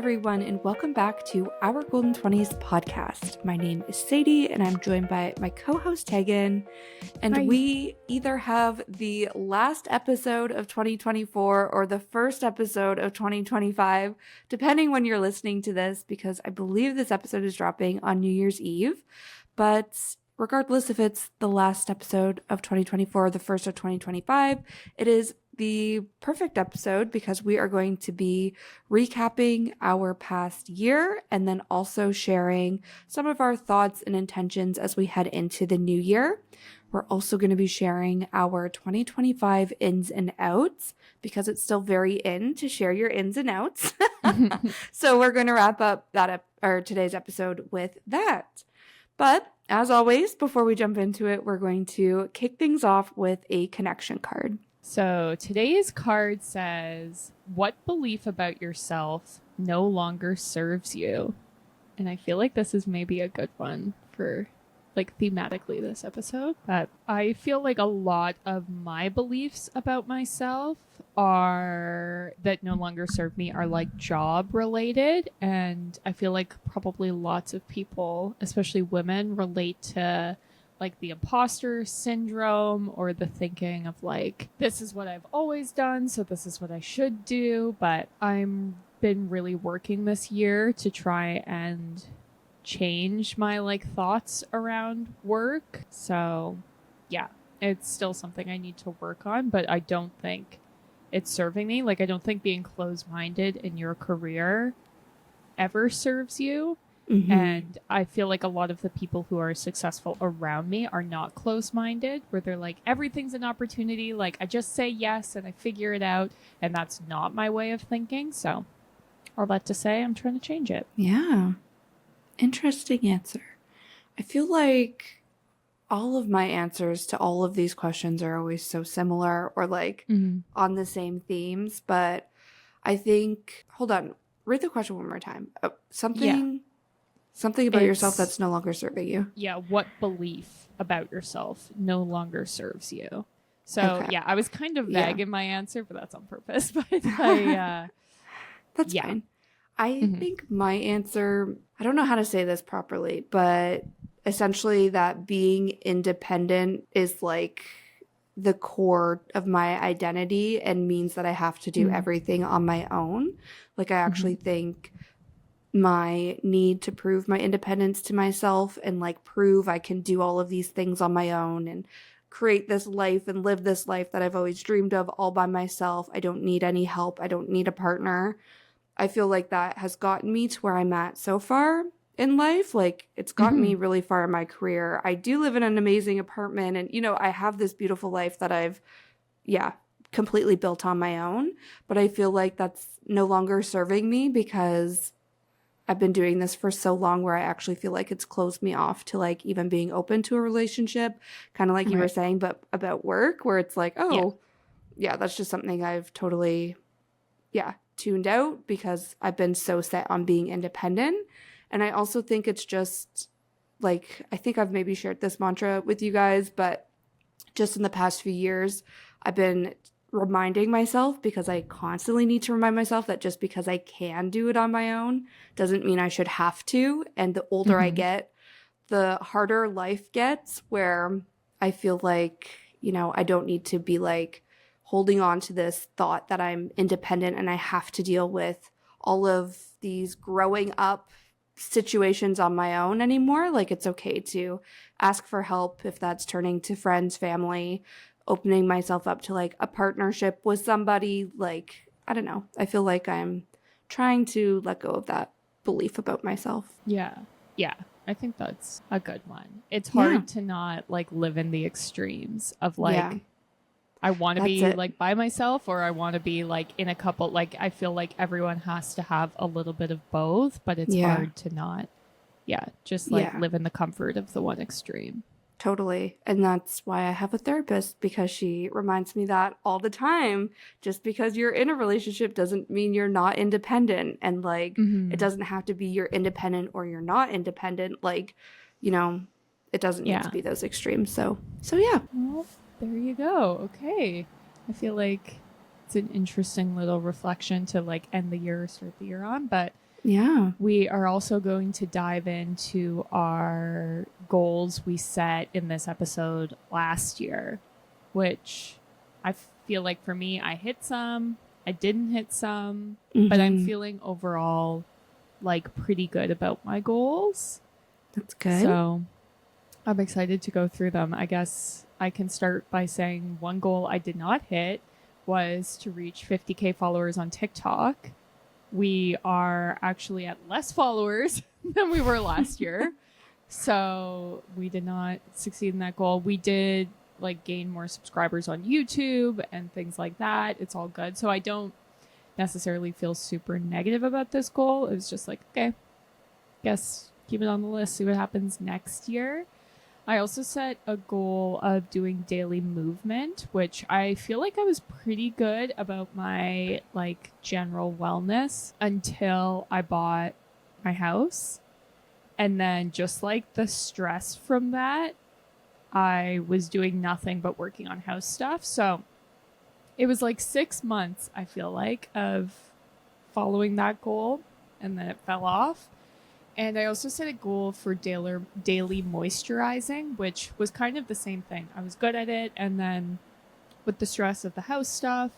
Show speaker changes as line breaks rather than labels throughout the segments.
everyone, and welcome back to our Golden 20s podcast. My name is Sadie, and I'm joined by my co-host Tegan, and
Hi.
we either have the last episode of 2024 or the first episode of 2025, depending when you're listening to this, because I believe this episode is dropping on New Year's Eve. But regardless if it's the last episode of 2024 or the first of 2025, it is the perfect episode because we are going to be recapping our past year and then also sharing some of our thoughts and intentions as we head into the new year. We're also going to be sharing our 2025 ins and outs because it's still very in to share your ins and outs. So we're going to wrap up today's episode with that. But as always, before we jump into it, we're going to kick things off with a connection card.
So today's card says, what belief about yourself no longer serves you? And I feel like this is maybe a good one for thematically this episode. But I feel like a lot of my beliefs about myself that no longer serve me are job related. And I feel like probably lots of people, especially women, relate to the imposter syndrome or the thinking of this is what I've always done, so this is what I should do. But I'm been really working this year to try and change my thoughts around work. So yeah, it's still something I need to work on, but I don't think it's serving me. I don't think being closed-minded in your career ever serves you. Mm-hmm. And I feel like a lot of the people who are successful around me are not close-minded, where they're everything's an opportunity. I just say yes and I figure it out. And that's not my way of thinking. So all that to say, I'm trying to change it.
Yeah. Interesting answer. I feel like all of my answers to all of these questions are always so similar or on the same themes. But I think, hold on, read the question one more time. Something about yourself that's no longer serving you.
Yeah, what belief about yourself no longer serves you? So,
okay.
Yeah, I was kind of vague in my answer, but that's on purpose. But
that's fine. I think my answer, I don't know how to say this properly, but essentially that being independent is the core of my identity and means that I have to do everything on my own. I actually think my need to prove my independence to myself and prove I can do all of these things on my own and create this life and live this life that I've always dreamed of all by myself. I don't need any help. I don't need a partner. I feel like that has gotten me to where I'm at so far in life. It's gotten me really far in my career. I do live in an amazing apartment and, I have this beautiful life that I've, completely built on my own. But I feel like that's no longer serving me because I've been doing this for so long where I actually feel like it's closed me off to even being open to a relationship, kind of like you were saying, but about work where it's that's just something I've totally, tuned out because I've been so set on being independent. And I also think it's just I think I've maybe shared this mantra with you guys, but just in the past few years, I've been reminding myself because I constantly need to remind myself that just because I can do it on my own doesn't mean I should have to. And the older I get, the harder life gets where I feel I don't need to be holding on to this thought that I'm independent and I have to deal with all of these growing up situations on my own anymore. It's okay to ask for help if that's turning to friends, family, opening myself up to a partnership with somebody. I don't know. I feel like I'm trying to let go of that belief about myself.
Yeah. I think that's a good one. It's hard to not live in the extremes of I want to be by myself or I want to be in a couple. I feel like everyone has to have a little bit of both, but it's hard to not, live in the comfort of the one extreme.
Totally. And that's why I have a therapist, because she reminds me that all the time. Just because you're in a relationship doesn't mean you're not independent. And it doesn't have to be you're independent or you're not independent. It doesn't need to be those extremes. So yeah.
Well, there you go. Okay. I feel like it's an interesting little reflection to end the year or start the year on, but
Yeah.
We are also going to dive into our goals we set in this episode last year, which I feel like for me, I hit some, I didn't hit some, but I'm feeling overall like pretty good about my goals.
That's good.
So I'm excited to go through them. I guess I can start by saying one goal I did not hit was to reach 50K followers on TikTok. We are actually at less followers than we were last year. So we did not succeed in that goal. We did like gain more subscribers on YouTube and things like that. It's all good. So I don't necessarily feel super negative about this goal. It was just like, okay, guess keep it on the list, see what happens next year. I also set a goal of doing daily movement, which I feel like I was pretty good about my like general wellness until I bought my house. And then just like the stress from that, I was doing nothing but working on house stuff. So it was like 6 months, I feel like, of following that goal, and then it fell off. And I also set a goal for daily moisturizing, which was kind of the same thing. I was good at it, and then with the stress of the house stuff,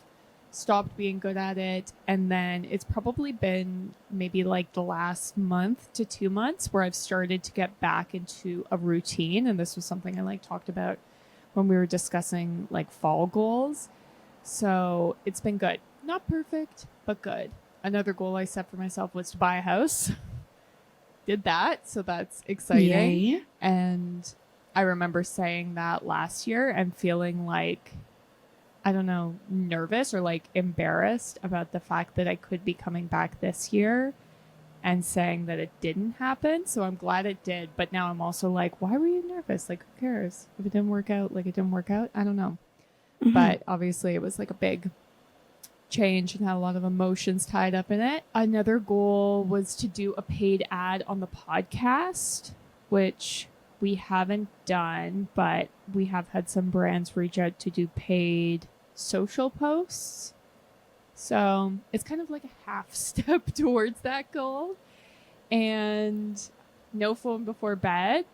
stopped being good at it. And then it's probably been maybe like the last month to 2 months where I've started to get back into a routine. And this was something I like talked about when we were discussing like fall goals. So it's been good. Not perfect, but good. Another goal I set for myself was to buy a house. Did that, so that's exciting.
Yay.
And I remember saying that last year and feeling like, I don't know, nervous or like embarrassed about the fact that I could be coming back this year and saying that it didn't happen. So I'm glad it did. But now I'm also like, why were you nervous? Like, who cares? If it didn't work out, like it didn't work out. I don't know. But obviously it was like a big change and had a lot of emotions tied up in it. Another goal was to do a paid ad on the podcast, which we haven't done, but we have had some brands reach out to do paid social posts. So it's kind of like a half step towards that goal. And no phone before bed.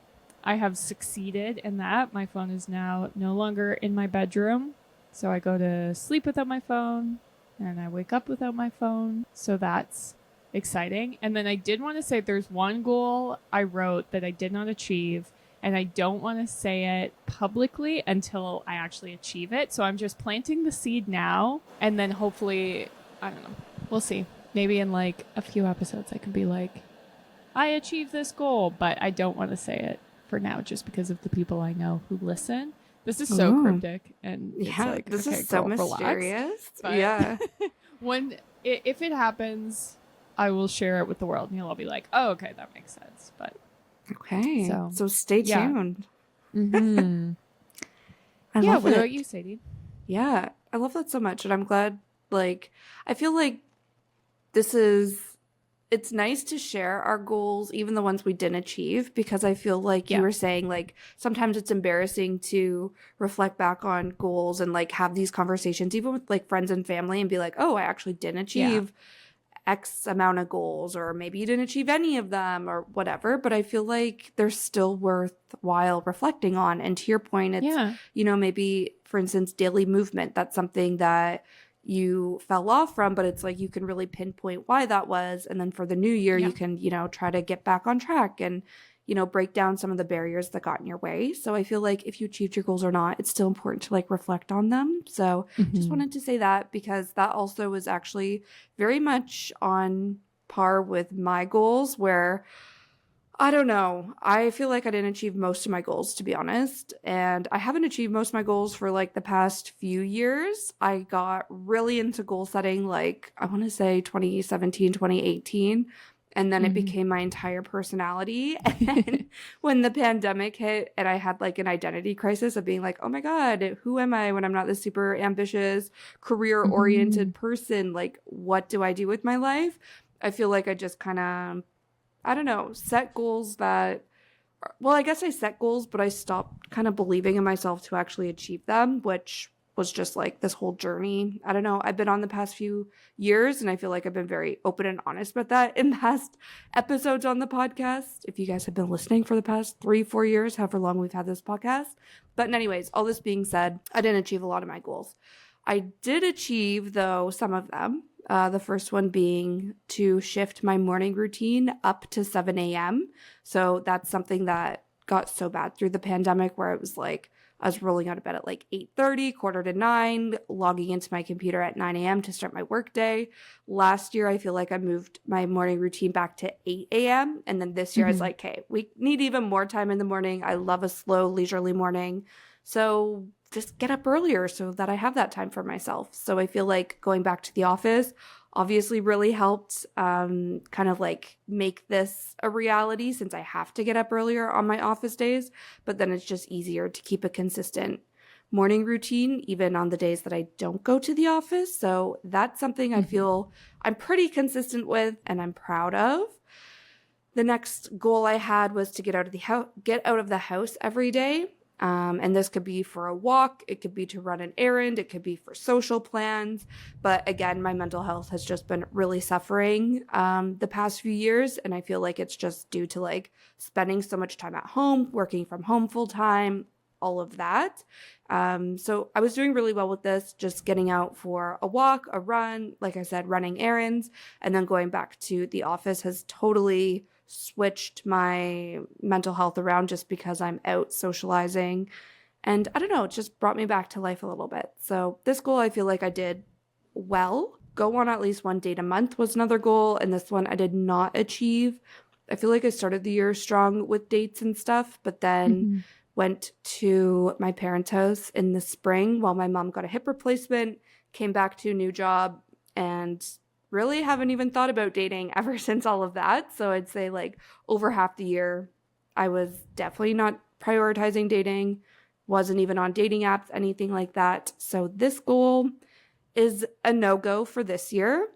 I have succeeded in that. My phone is now no longer in my bedroom. So I go to sleep without my phone and I wake up without my phone. So that's exciting. And then I did want to say there's one goal I wrote that I did not achieve, and I don't want to say it publicly until I actually achieve it. So I'm just planting the seed now, and then hopefully, I don't know, we'll see. Maybe in like a few episodes I can be like, I achieved this goal, but I don't want to say it for now just because of the people I know who listen. This is so cryptic, and it's like,
this
okay,
is so
girl,
mysterious.
But
yeah.
If it happens, I will share it with the world, and you'll all be like, "Oh, okay, that makes sense." But
Okay, so stay tuned.
Mm-hmm.
I
Yeah.
love
What
it.
about you, Sadie?
Yeah, I love that so much, and I'm glad. Like, I feel like it's nice to share our goals, even the ones we didn't achieve, because I feel like you were saying, like, sometimes it's embarrassing to reflect back on goals and like have these conversations, even with like friends and family, and be like, oh, I actually didn't achieve X amount of goals, or maybe you didn't achieve any of them or whatever. But I feel like they're still worthwhile reflecting on. And to your point, it's, maybe, for instance, daily movement. That's something that you fell off from, but it's like you can really pinpoint why that was. And then for the new year, you can, try to get back on track and, break down some of the barriers that got in your way. So I feel like if you achieved your goals or not, it's still important to like reflect on them. So just wanted to say that, because that also was actually very much on par with my goals, where I don't know. I feel like I didn't achieve most of my goals, to be honest. And I haven't achieved most of my goals for like the past few years. I got really into goal setting, like I want to say 2017, 2018. And then it became my entire personality. And then when the pandemic hit and I had like an identity crisis of being like, oh my God, who am I when I'm not this super ambitious, career-oriented person? Like, what do I do with my life? I feel like I just kind of, I don't know, set goals that, well, I guess I set goals, but I stopped kind of believing in myself to actually achieve them, which was just like this whole journey. I don't know. I've been on the past few years, and I feel like I've been very open and honest about that in past episodes on the podcast. If you guys have been listening for the past 3-4 years, however long we've had this podcast. But anyways, all this being said, I didn't achieve a lot of my goals. I did achieve, though, some of them. The first one being to shift my morning routine up to 7 a.m. So that's something that got so bad through the pandemic, where it was like I was rolling out of bed at like 8:30, 8:45, logging into my computer at 9 a.m. to start my workday. Last year, I feel like I moved my morning routine back to 8 a.m. And then this year, I was like, okay, we need even more time in the morning. I love a slow, leisurely morning. So just get up earlier so that I have that time for myself. So I feel like going back to the office obviously really helped kind of like make this a reality, since I have to get up earlier on my office days. But then it's just easier to keep a consistent morning routine even on the days that I don't go to the office. So that's something I feel I'm pretty consistent with and I'm proud of. The next goal I had was to get out of the house every day. And this could be for a walk, it could be to run an errand, it could be for social plans. But again, my mental health has just been really suffering the past few years. And I feel like it's just due to like spending so much time at home, working from home full time, all of that. So I was doing really well with this, just getting out for a walk, a run, like I said, running errands, and then going back to the office has totally switched my mental health around, just because I'm out socializing. And I don't know, it just brought me back to life a little bit. So this goal, I feel like I did well. Go on at least one date a month was another goal, and this one I did not achieve. I feel like I started the year strong with dates and stuff, but then went to my parents' house in the spring while my mom got a hip replacement, came back to a new job, and really haven't even thought about dating ever since all of that. So I'd say like over half the year, I was definitely not prioritizing dating, wasn't even on dating apps, anything like that. So this goal is a no-go for this year.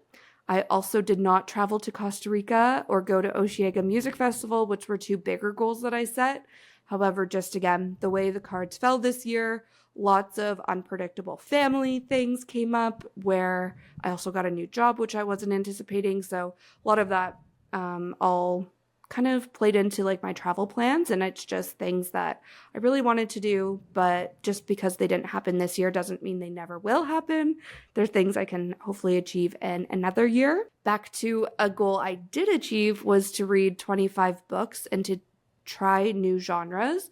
I also did not travel to Costa Rica or go to Osheaga Music Festival, which were two bigger goals that I set. However, just again, the way the cards fell this year, lots of unpredictable family things came up, where I also got a new job, which I wasn't anticipating. So a lot of that all kind of played into like my travel plans, and it's just things that I really wanted to do, but just because they didn't happen this year doesn't mean they never will happen. There's things I can hopefully achieve in another year. Back to a goal I did achieve was to read 25 books and to try new genres.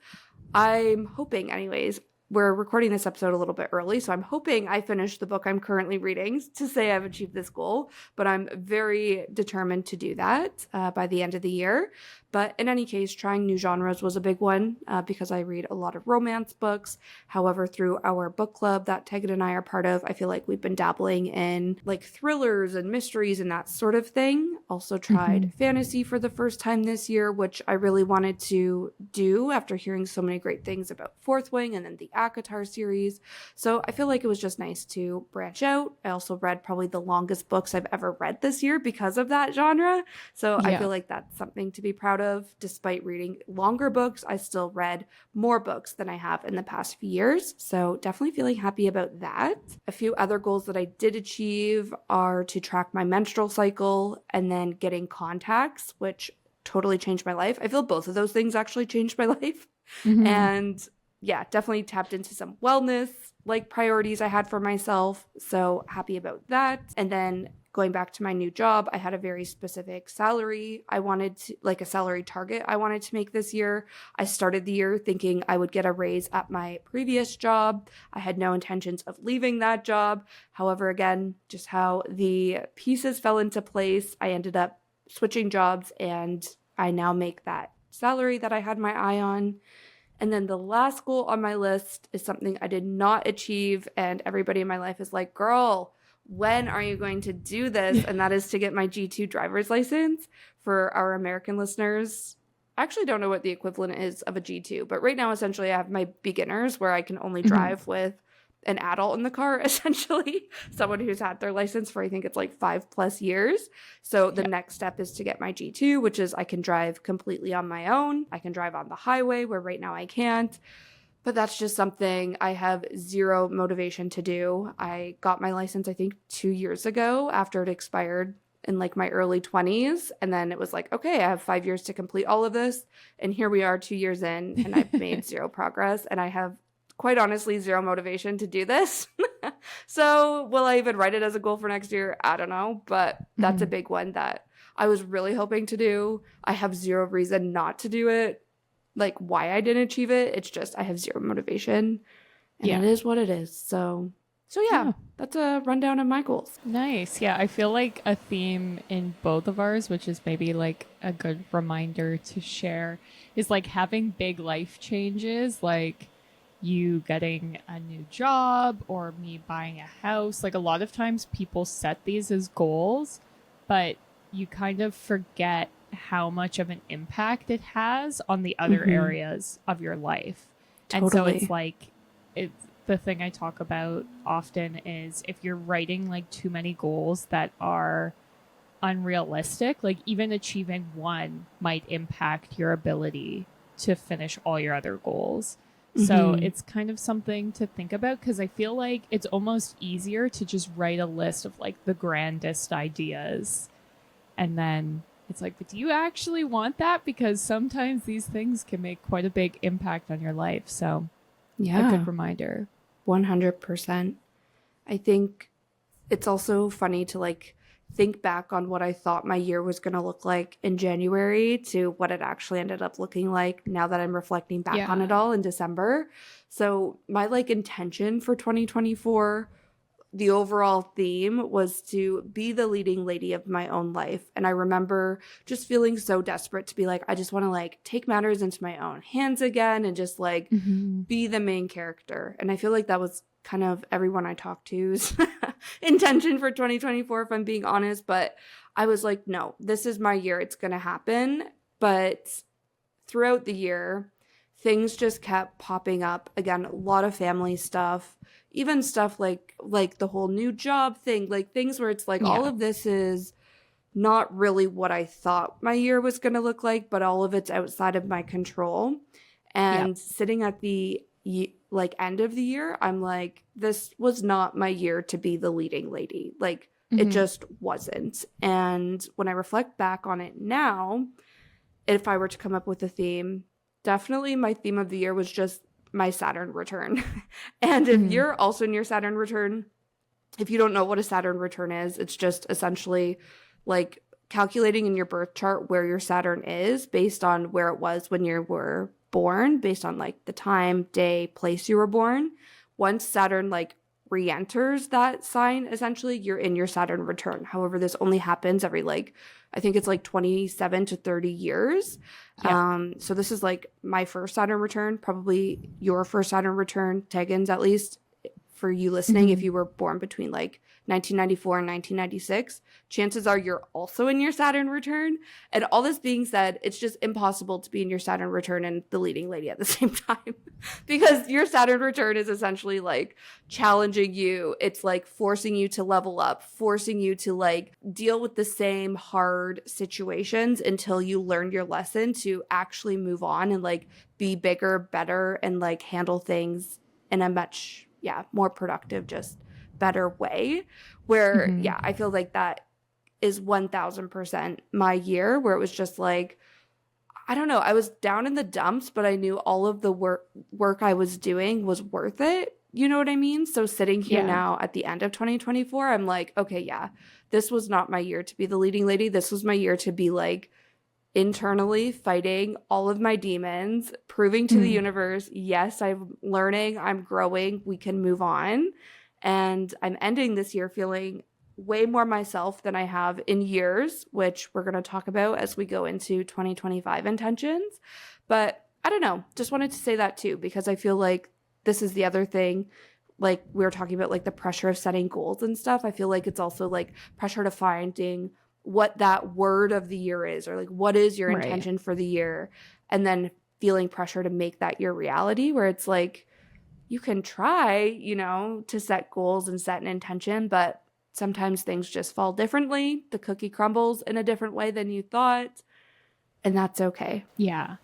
I'm hoping, anyways, we're recording this episode a little bit early, so I'm hoping I finish the book I'm currently reading to say I've achieved this goal, but I'm very determined to do that by the end of the year. But in any case, trying new genres was a big one because I read a lot of romance books. However, through our book club that Tegan and I are part of, I feel like we've been dabbling in like thrillers and mysteries and that sort of thing. Also tried fantasy for the first time this year, which I really wanted to do after hearing so many great things about Fourth Wing and then the ACOTAR series. So I feel like it was just nice to branch out. I also read probably the longest books I've ever read this year because of that genre. So I feel like that's something to be proud of. Despite reading longer books, I still read more books than I have in the past few years. So definitely feeling happy about that. A few other goals that I did achieve are to track my menstrual cycle and then getting contacts, which totally changed my life. I feel both of those things actually changed my life. And yeah, definitely tapped into some wellness like priorities I had for myself. So happy about that. And then going back to my new job, I had a very specific salary I wanted to, like a salary target I wanted to make this year. I started the year thinking I would get a raise at my previous job. I had no intentions of leaving that job. However, again, just how the pieces fell into place, I ended up switching jobs and I now make that salary that I had my eye on. And then the last goal on my list is something I did not achieve, and everybody in my life is like, girl, when are you going to do this? And that is to get my G2 driver's license. For our American listeners, I actually don't know what the equivalent is of a G2, but right now, essentially, I have my beginners where I can only drive with an adult in the car, essentially, someone who's had their license for, I think it's like 5+ years. So the next step is to get my G2, which is I can drive completely on my own. I can drive on the highway where right now I can't. But that's just something I have zero motivation to do. I got my license, I think, 2 years ago after it expired in like my early 20s. And then it was like, okay, I have 5 years to complete all of this. And here we are 2 years in, and I've made zero progress. And I have quite honestly zero motivation to do this. So will I even write it as a goal for next year? I don't know. But that's a big one that I was really hoping to do. I have zero reason not to do it, like why I didn't achieve it. It's just I have zero motivation, and it is what it is. So yeah, that's a rundown of my goals.
Nice. Yeah, I feel like a theme in both of ours, which is maybe like a good reminder to share, is like having big life changes, like you getting a new job or me buying a house. Like a lot of times people set these as goals, but you kind of forget how much of an impact it has on the other areas of your life.
Totally.
And so it's like, it's the thing I talk about often is if you're writing like too many goals that are unrealistic, like even achieving one might impact your ability to finish all your other goals. So it's kind of something to think about, because I feel like it's almost easier to just write a list of like the grandest ideas. And then it's like, but do you actually want that? Because sometimes these things can make quite a big impact on your life. So
Yeah,
a good reminder.
100%. I think it's also funny to like think back on what I thought my year was going to look like in January to what it actually ended up looking like now that I'm reflecting back on it all in December. So my like intention for 2024, the overall theme was to be the leading lady of my own life. And I remember just feeling so desperate to be like, I just want to like take matters into my own hands again and just like be the main character. And I feel like that was kind of everyone I talked to's intention for 2024, if I'm being honest. But I was like, no, this is my year. It's going to happen. But throughout the year, things just kept popping up. Again, a lot of family stuff, even stuff like the whole new job thing, like things where it's like all of this is not really what I thought my year was going to look like, but all of it's outside of my control. And sitting at the like end of the year, I'm like, this was not my year to be the leading lady. Like it just wasn't. And when I reflect back on it now, if I were to come up with a theme, definitely my theme of the year was just my Saturn return. And if you're also in your Saturn return, if you don't know what a Saturn return is, it's just essentially like calculating in your birth chart where your Saturn is based on where it was when you were born, based on like the time, day, place you were born. Once Saturn like re-enters that sign, essentially you're in your Saturn return. However, this only happens every like, I think it's like 27 to 30 years. So this is like my first Saturn return, probably your first Saturn return, Tegan's at least, for you listening, if you were born between like 1994 and 1996, chances are you're also in your Saturn return. And all this being said, it's just impossible to be in your Saturn return and the leading lady at the same time because your Saturn return is essentially like challenging you. It's like forcing you to level up, forcing you to like deal with the same hard situations until you learn your lesson to actually move on and like be bigger, better, and like handle things in a much more productive, just better way. Where, I feel like that is 1000% my year, where it was just like, I don't know, I was down in the dumps, but I knew all of the work I was doing was worth it. You know what I mean? So sitting here now at the end of 2024, I'm like, okay, this was not my year to be the leading lady. This was my year to be like internally fighting all of my demons, proving to the universe, yes, I'm learning, I'm growing, we can move on. And I'm ending this year feeling way more myself than I have in years, which we're going to talk about as we go into 2025 intentions. But I don't know, just wanted to say that too, because I feel like this is the other thing. Like we were talking about like the pressure of setting goals and stuff. I feel like it's also like pressure to finding what that word of the year is, or like what is your intention for the year, and then feeling pressure to make that your reality, where it's like you can try, to set goals and set an intention, but sometimes things just fall differently. The cookie crumbles in a different way than you thought, and that's okay.
Yeah.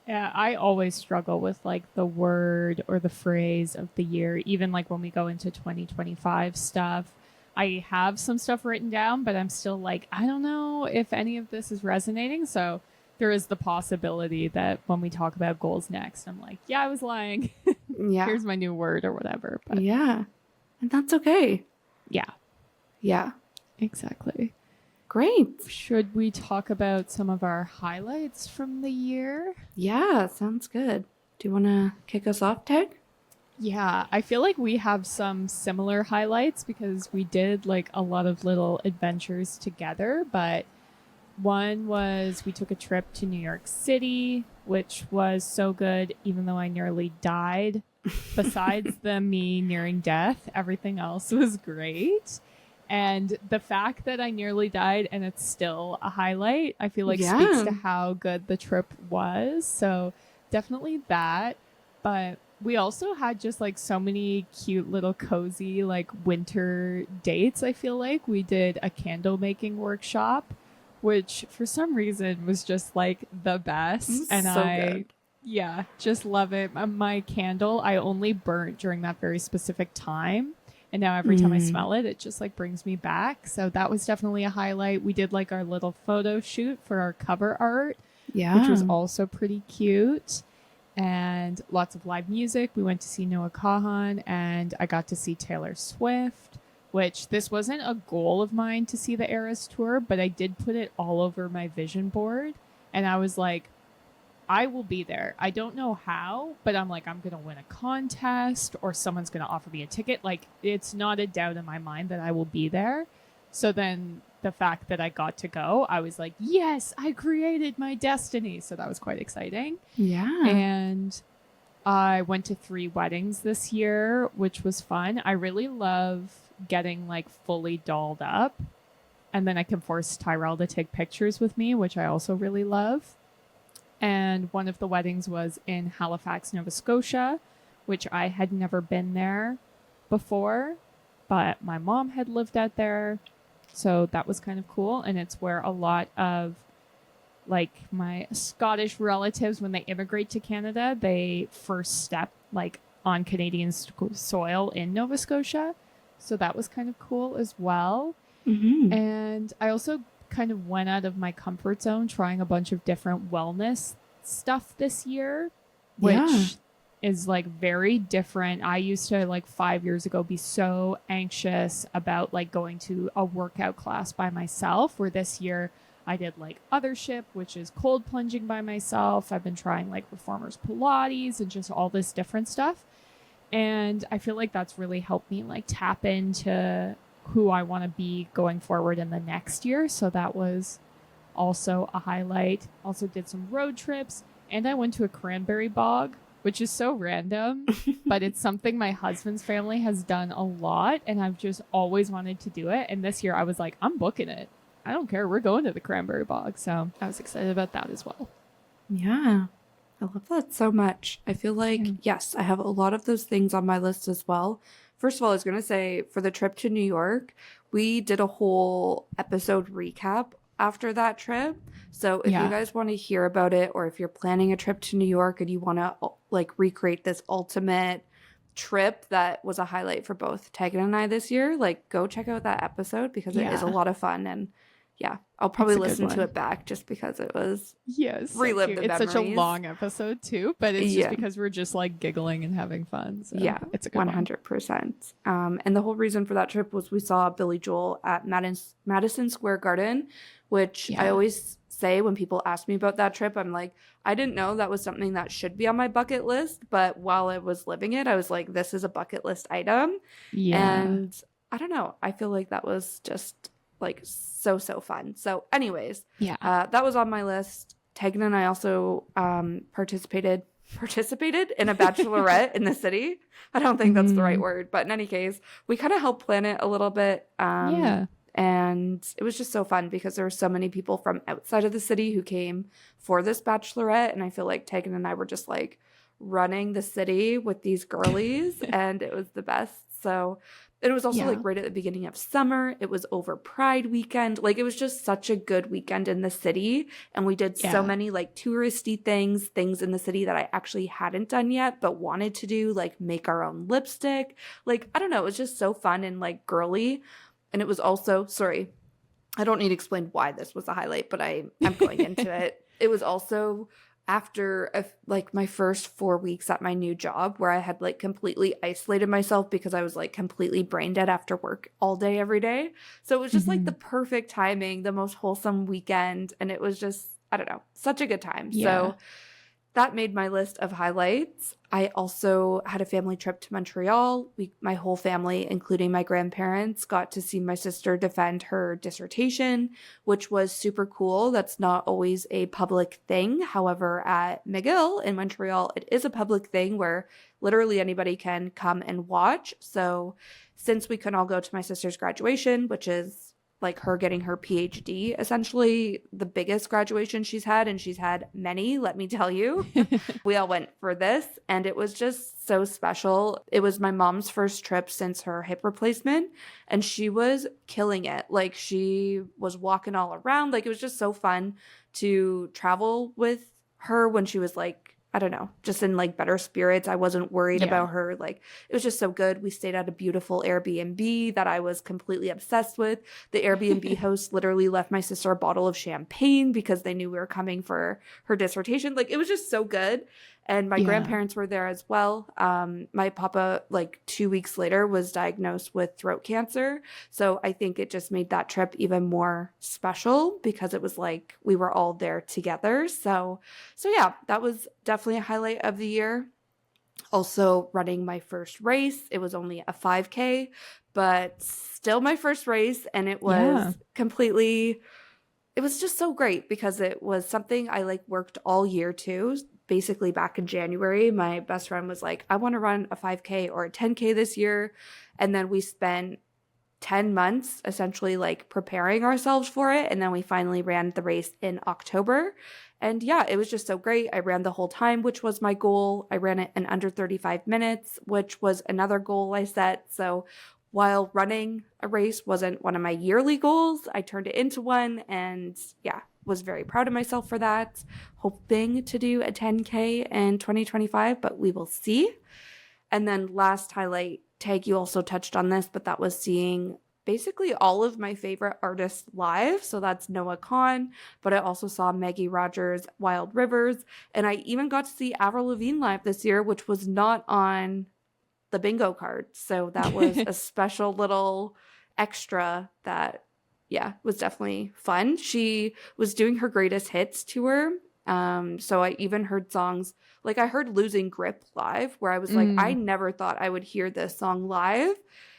Yeah, I always struggle with like the word or the phrase of the year, even like when we go into 2025 stuff. I have some stuff written down, but I'm still like, I don't know if any of this is resonating. So there is the possibility that when we talk about goals next, I'm like, yeah, I was lying.
Yeah.
Here's my new word or whatever. But
Yeah. And that's okay.
yeah,
Yeah.
exactly.
Great.
Should we talk about some of our highlights from the year?
Yeah, sounds good. Do you want to kick us off, Tag?
Yeah, I feel like we have some similar highlights because we did like a lot of little adventures together. But one was we took a trip to New York City, which was so good, even though I nearly died. Besides the me nearing death, everything else was great. And the fact that I nearly died and it's still a highlight, I feel like speaks
Yeah.
to how good the trip was. So definitely that. But we also had just like so many cute little cozy like winter dates. I feel like we did a candle making workshop, which for some reason was just like the best. And
So good.
yeah, just love it. My candle, I only burnt during that very specific time. And now every time I
Mm.
smell it, it just like brings me back. So that was definitely a highlight. We did like our little photo shoot for our cover art, which was
Yeah.
also pretty cute. And lots of live music. We went to see Noah Kahan and I got to see Taylor Swift, which this wasn't a goal of mine to see the Eras tour, but I did put it all over my vision board. And I was like, I will be there. I don't know how, but I'm like, I'm going to win a contest or someone's going to offer me a ticket. Like, it's not a doubt in my mind that I will be there. So then the fact that I got to go, I was like, yes, I created my destiny. So that was quite exciting.
Yeah.
And I went to 3 weddings this year, which was fun. I really love getting like fully dolled up. And then I can force Tyrell to take pictures with me, which I also really love. And one of the weddings was in Halifax, Nova Scotia, which I had never been there before, but my mom had lived out there. So that was kind of cool. And it's where a lot of like my Scottish relatives, when they immigrate to Canada, they first step like on Canadian soil in Nova Scotia. So that was kind of cool as well.
Mm-hmm.
And I also kind of went out of my comfort zone trying a bunch of different wellness stuff this year, which
Yeah.
is like very different. I used to like 5 years ago be so anxious about like going to a workout class by myself, where this year I did like Othership, which is cold plunging by myself. I've been trying like reformers Pilates and just all this different stuff. And I feel like that's really helped me like tap into who I want to be going forward in the next year. So that was also a highlight. Also did some road trips and I went to a cranberry bog, which is so random, but it's something my husband's family has done a lot and I've just always wanted to do it. And this year I was like, I'm booking it. I don't care. We're going to the cranberry bog. So I was excited about that as well.
Yeah. I love that so much. I feel like, yes, I have a lot of those things on my list as well. First of all, I was going to say for the trip to New York, we did a whole episode recap after that trip. So if you guys want to hear about it, or if you're planning a trip to New York and you want to like recreate this ultimate trip that was a highlight for both Tegan and I this year, like go check out that episode because it is a lot of fun. And yeah, I'll probably listen to it back just because it was relive the
it's
memories.
such a long episode too, but it's just
Yeah.
because we're just like giggling and having fun. So
Yeah,
it's a good one.
100%. And the whole reason for that trip was we saw Billy Joel at Madison Square Garden, which I always say when people ask me about that trip, I'm like, I didn't know that was something that should be on my bucket list, but while I was living it, I was like, this is a bucket list item. And I don't know, I feel like that was just like so fun. So anyways, that was on my list. Tegan and I also participated in a bachelorette in the city. I don't think that's the right word, but in any case, we kind of helped plan it a little bit. And it was just so fun because there were so many people from outside of the city who came for this bachelorette. And I feel like Tegan and I were just like running the city with these girlies, and it was the best. So, and it was also like right at the beginning of summer. It was over Pride weekend. Like it was just such a good weekend in the city. And we did so many like touristy things in the city that I actually hadn't done yet, but wanted to do, like make our own lipstick. Like, I don't know. It was just so fun and like girly. And it was also, sorry, I don't need to explain why this was a highlight, but I'm going into it. It was also after like my first 4 weeks at my new job where I had like completely isolated myself because I was like completely brain dead after work all day, every day. So it was just like the perfect timing, the most wholesome weekend. And it was just, I don't know, such a good time. So that made my list of highlights. I also had a family trip to Montreal. My whole family, including my grandparents, got to see my sister defend her dissertation, which was super cool. That's not always a public thing. However, at McGill in Montreal, it is a public thing where literally anybody can come and watch. So since we couldn't all go to my sister's graduation, which is like her getting her PhD, essentially the biggest graduation she's had, and she's had many, let me tell you. We all went for this, and it was just so special. It was my mom's first trip since her hip replacement, and she was killing it. Like she was walking all around. Like it was just so fun to travel with her when she was like, I don't know, just in like better spirits. I wasn't worried about her. Like it was just so good. We stayed at a beautiful Airbnb that I was completely obsessed with. The Airbnb host literally left my sister a bottle of champagne because they knew we were coming for her dissertation. Like it was just so good. And my grandparents were there as well. My papa, like 2 weeks later, was diagnosed with throat cancer. So I think it just made that trip even more special because it was like we were all there together. So yeah, that was definitely a highlight of the year. Also running my first race. It was only a 5K, but still my first race. And it was completely, it was just so great because it was something I like worked all year to. Basically back in January, my best friend was like, I want to run a 5K or a 10K this year. And then we spent 10 months essentially like preparing ourselves for it. And then we finally ran the race in October. And yeah, it was just so great. I ran the whole time, which was my goal. I ran it in under 35 minutes, which was another goal I set. So while running a race wasn't one of my yearly goals, I turned it into one, and yeah, was very proud of myself for that. Hoping to do a 10K in 2025, but we will see. And then last highlight, Tag, you also touched on this, but that was seeing basically all of my favorite artists live. So that's Noah Kahan, but I also saw Maggie Rogers, Wild Rivers, and I even got to see Avril Lavigne live this year, which was not on the bingo card. So that was a special little extra that, yeah, was definitely fun. She was doing her greatest hits tour. So I even heard songs, like I heard Losing Grip live, where I was like, I never thought I would hear this song live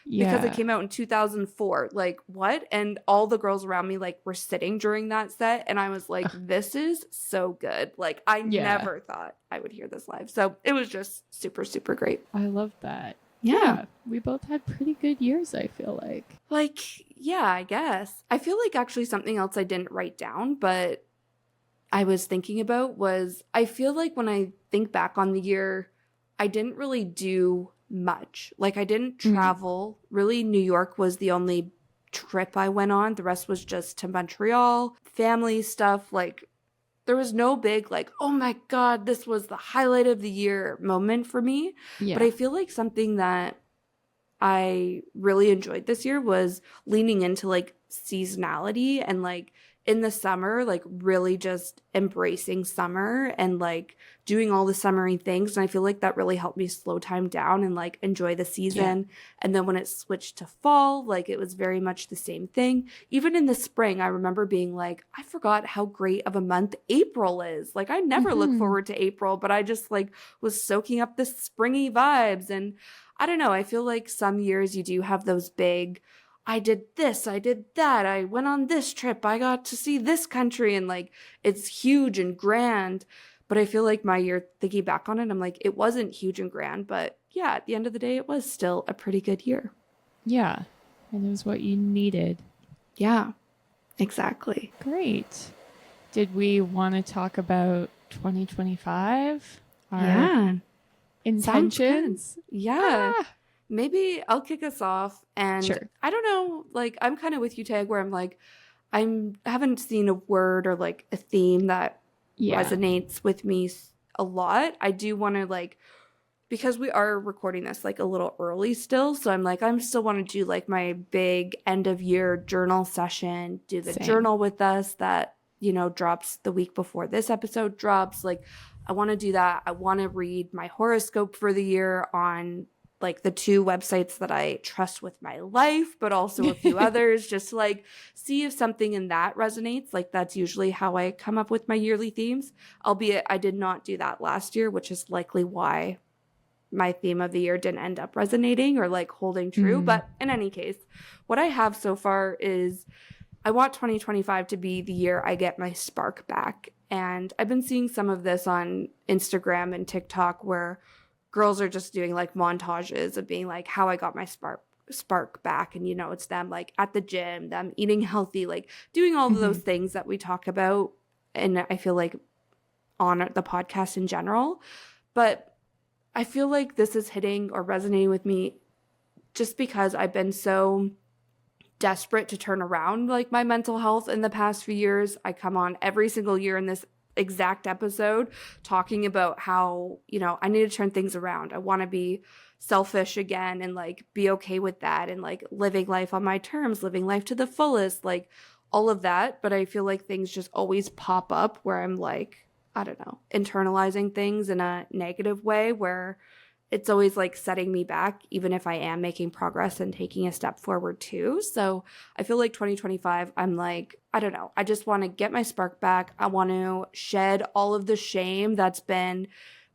because it came out in 2004. Like, what? And all the girls around me like were sitting during that set, and I was like, this is so good. Like I never thought I would hear this live. So it was just super, super great.
I love that.
Yeah.
We both had pretty good years, I feel like.
Like, yeah, I guess. I feel like actually something else I didn't write down, but I was thinking about was I feel like when I think back on the year, I didn't really do much. Like I didn't travel. Really, New York was the only trip I went on. The rest was just to Montreal, family stuff. Like there was no big like, oh my God, this was the highlight of the year moment for me.
Yeah.
But I feel like something that I really enjoyed this year was leaning into like seasonality and like in the summer, like really just embracing summer and like doing all the summery things. And I feel like that really helped me slow time down and like enjoy the season. And then when it switched to fall, like it was very much the same thing. Even in the spring, I remember being like, I forgot how great of a month April is. Like I never look forward to April, but I just like was soaking up the springy vibes. And I don't know, I feel like some years you do have those big, I did this, I did that, I went on this trip, I got to see this country, and like it's huge and grand. But I feel like my year, thinking back on it, I'm like, it wasn't huge and grand, but yeah, at the end of the day, it was still a pretty good year.
Yeah, and it was what you needed.
Yeah, exactly.
Great. Did we want to talk about 2025?
Yeah.
Intentions?
Yeah. Maybe I'll kick us off. And
Sure.
I don't know, like, I'm kind of with you, Tag, where I'm like, haven't seen a word or like a theme that resonates with me a lot. I do want to like, because we are recording this like a little early still, so I'm like, I still want to do like my big end of year journal session, do the
Same.
journal with us that, you know, drops the week before this episode drops. Like, I want to do that. I want to read my horoscope for the year on like the 2 websites that I trust with my life, but also a few others, just to like see if something in that resonates. Like, that's usually how I come up with my yearly themes, albeit I did not do that last year, which is likely why my theme of the year didn't end up resonating or like holding true. But in any case, what I have so far is I want 2025 to be the year I get my spark back. And I've been seeing some of this on Instagram and TikTok where girls are just doing like montages of being like how I got my spark back. And, you know, it's them like at the gym, them eating healthy, like doing all of those things that we talk about. And I feel like on the podcast in general. But I feel like this is hitting or resonating with me just because I've been so desperate to turn around like my mental health in the past few years. I come on every single year in this exact episode talking about how, you know, I need to turn things around. I want to be selfish again and like be okay with that and like living life on my terms, living life to the fullest, like all of that. But I feel like things just always pop up where I'm like, I don't know, internalizing things in a negative way where it's always like setting me back, even if I am making progress and taking a step forward too. So I feel like 2025, I'm like, I don't know, I just want to get my spark back. I want to shed all of the shame that's been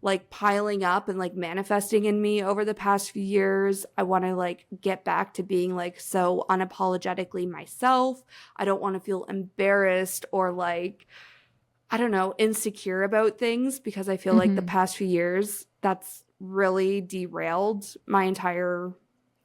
like piling up and like manifesting in me over the past few years. I want to like get back to being like so unapologetically myself. I don't want to feel embarrassed or like, I don't know, insecure about things because I feel like the past few years that's really derailed my entire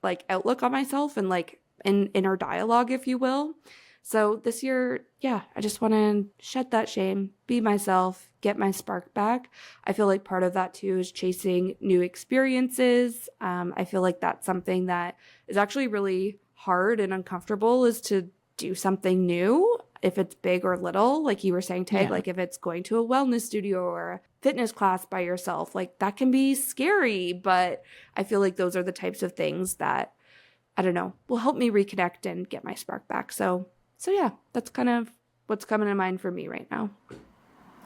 like outlook on myself and like in inner dialogue, if you will. So this year, yeah, I just want to shed that shame, be myself, get my spark back. I feel like part of that too is chasing new experiences. I feel like that's something that is actually really hard and uncomfortable, is to do something new, if it's big or little, like you were saying, Tag, like if it's going to a wellness studio or a fitness class by yourself, like that can be scary. But I feel like those are the types of things that, I don't know, will help me reconnect and get my spark back. So yeah, that's kind of what's coming to mind for me right now.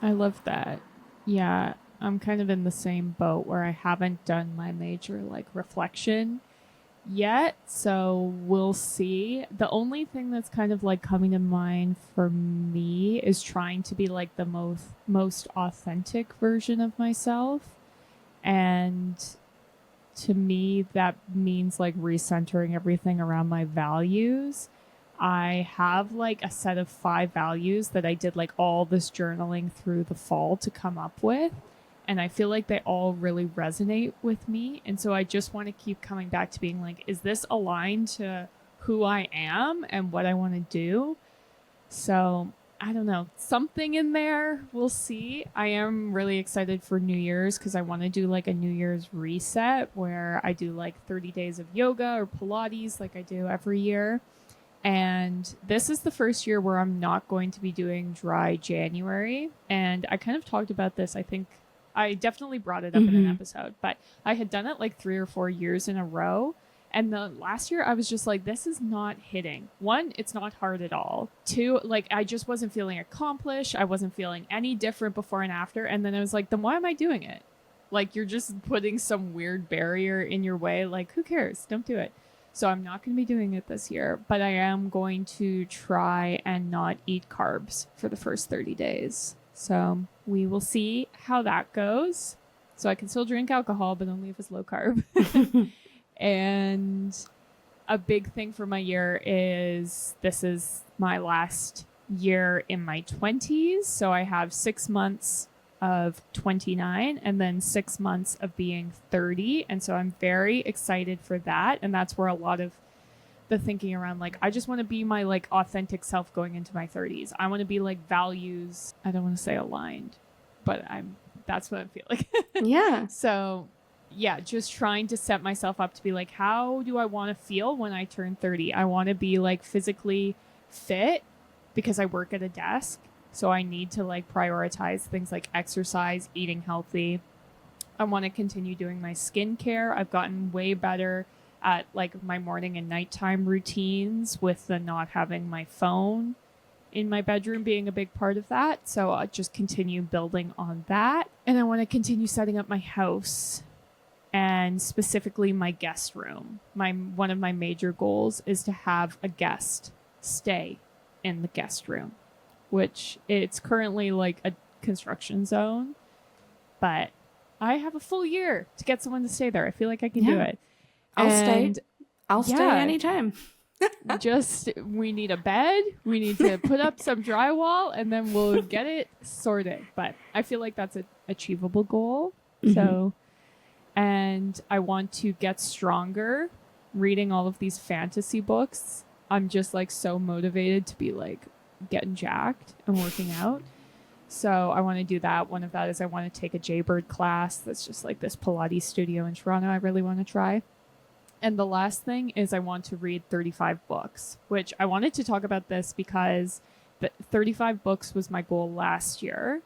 I love that. Yeah, I'm kind of in the same boat where I haven't done my major like reflection yet, so we'll see. The only thing that's kind of like coming to mind for me is trying to be like the most authentic version of myself, and to me that means like recentering everything around my values. I have like a set of 5 values that I did like all this journaling through the fall to come up with. And I feel like they all really resonate with me. And so I just want to keep coming back to being like, is this aligned to who I am and what I want to do? So I don't know, something in there. We'll see. I am really excited for New Year's because I want to do like a New Year's reset where I do like 30 days of yoga or Pilates like I do every year. And this is the first year where I'm not going to be doing dry January. And I kind of talked about this, I think I definitely brought it up in an episode, but I had done it like 3 or 4 years in a row. And the last year I was just like, this is not hitting. 1, it's not hard at all. 2, like I just wasn't feeling accomplished. I wasn't feeling any different before and after. And then I was like, then why am I doing it? Like you're just putting some weird barrier in your way. Like who cares? Don't do it. So I'm not going to be doing it this year, but I am going to try and not eat carbs for the first 30 days. So we will see how that goes. So I can still drink alcohol, but only if it's low carb. And a big thing for my year is this is my last year in my 20s. So I have 6 months of 29 and then 6 months of being 30. And so I'm very excited for that. And that's where a lot of the thinking around like, I just want to be my like authentic self going into my 30s. I want to be like values. I don't want to say aligned, but that's what I'm feeling.
Yeah.
So yeah, just trying to set myself up to be like, how do I want to feel when I turn 30? I want to be like physically fit because I work at a desk. So I need to like prioritize things like exercise, eating healthy. I want to continue doing my skincare. I've gotten way better at like my morning and nighttime routines with the not having my phone in my bedroom being a big part of that. So I'll just continue building on that. And I want to continue setting up my house and specifically my guest room. One of my major goals is to have a guest stay in the guest room, which it's currently like a construction zone, but I have a full year to get someone to stay there. I feel like I can do it.
I'll stay. I'll stay anytime.
Just we need a bed, we need to put up some drywall, and then we'll get it sorted. But I feel like that's an achievable goal. So, and I want to get stronger reading all of these fantasy books. I'm just like so motivated to be like getting jacked and working out. So I want to do that. One of that is I want to take a Jaybird class. That's just like this Pilates studio in Toronto I really want to try. And the last thing is I want to read 35 books, which I wanted to talk about this because the 35 books was my goal last year.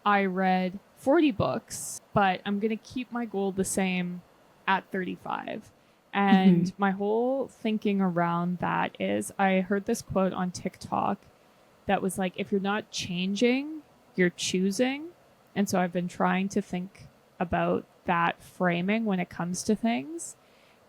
I read 40 books, but I'm going to keep my goal the same at 35. And my whole thinking around that is I heard this quote on TikTok that was like, if you're not changing, you're choosing. And so I've been trying to think about that framing when it comes to things.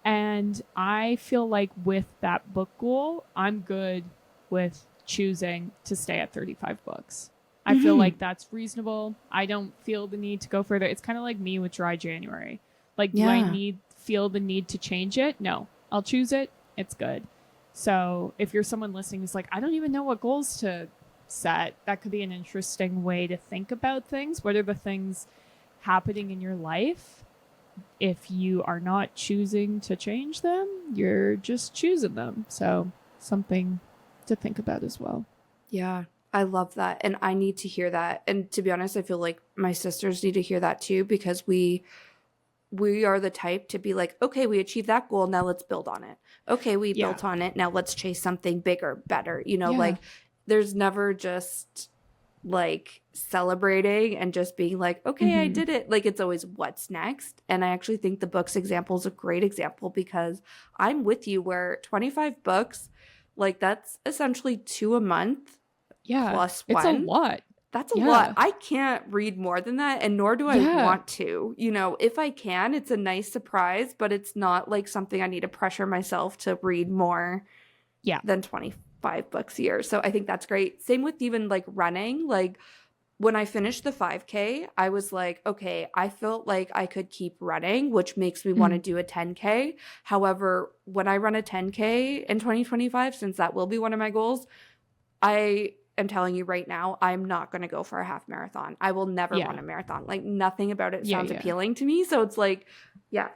And I feel like with that book goal, I'm good with choosing to stay at 35 books. I feel like that's reasonable. I don't feel the need to go further. It's kind of like me with Dry January. Like, do I feel the need to change it? No. I'll choose it. It's good. So if you're someone listening who's like, I don't even know what goals to set, that could be an interesting way to think about things. What are the things happening in your life? If you are not choosing to change them, you're just choosing them. So something to think about as well.
Yeah, I love that. And I need to hear that. And to be honest, I feel like my sisters need to hear that too, because we are the type to be like, okay, we achieved that goal. Now let's build on it. Okay, we built on it. Now let's chase something bigger, better. You know, like there's never just like celebrating and just being like, okay, I did it. Like, it's always what's next. And I actually think the books example is a great example, because I'm with you where 25 books, like that's essentially 2 a month plus one.
It's a lot.
That's a lot. I can't read more than that, and nor do I want to. You know, if I can, it's a nice surprise, but it's not like something I need to pressure myself to read more than 25 books a year. So I think that's great. Same with even like running. Like when I finished the 5K, I was like, okay, I felt like I could keep running, which makes me want to do a 10K. However, when I run a 10K in 2025, since that will be one of my goals, I am telling you right now, I'm not going to go for a half marathon. I will never run a marathon. Like, nothing about it sounds appealing to me. So it's like,